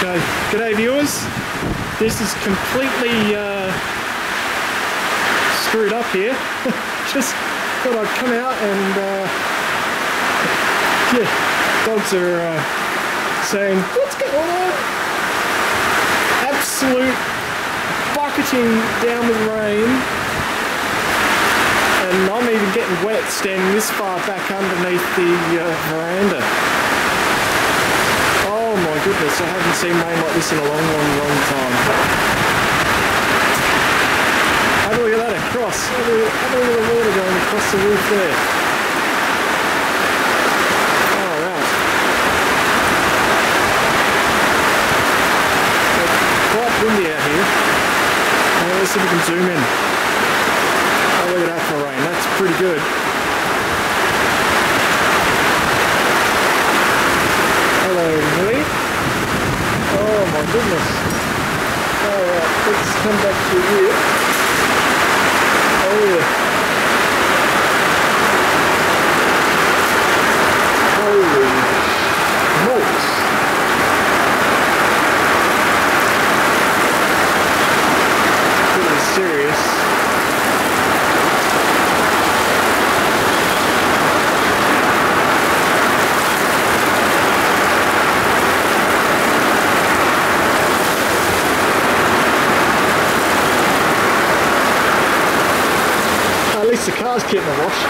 G'day viewers, this is completely screwed up here. Just thought I'd come out and yeah, dogs are saying, what's going on? Absolute bucketing down with rain, and I'm even getting wet standing this far back underneath the veranda. Oh my goodness, I haven't seen rain like this in a long time. Have a look at that across. Have a look at the water going across the roof there. Oh, right. It's quite windy out here. Let's see if we can zoom in. Oh, look at that for rain. That's pretty good. Hello, Millie. Oh my goodness. Alright, let's come back to here. Oh yeah. Holy smokes. This is serious. At least the car's getting a wash.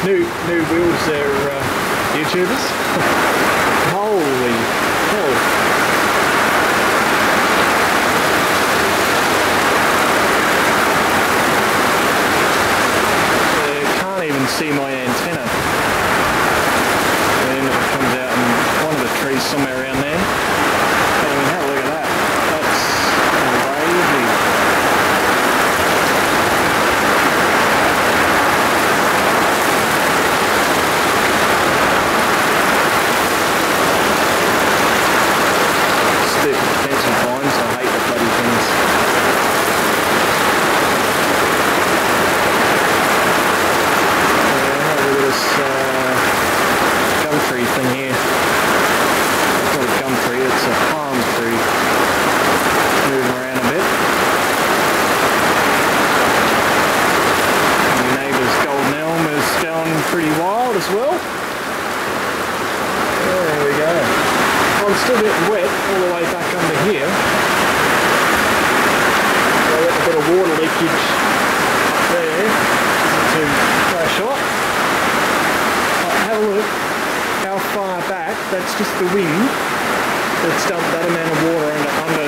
new wheels there, YouTubers. Holy hell. Can't even see my antenna. And if it comes out in one of the trees somewhere around there. I mean, have a look at that. That's crazy. Pretty wild as well. There we go. I'm still getting wet all the way back under here. I've got a bit of water leakage up there to crash off. Have a look how far back. That's just the wind that's dumped that amount of water under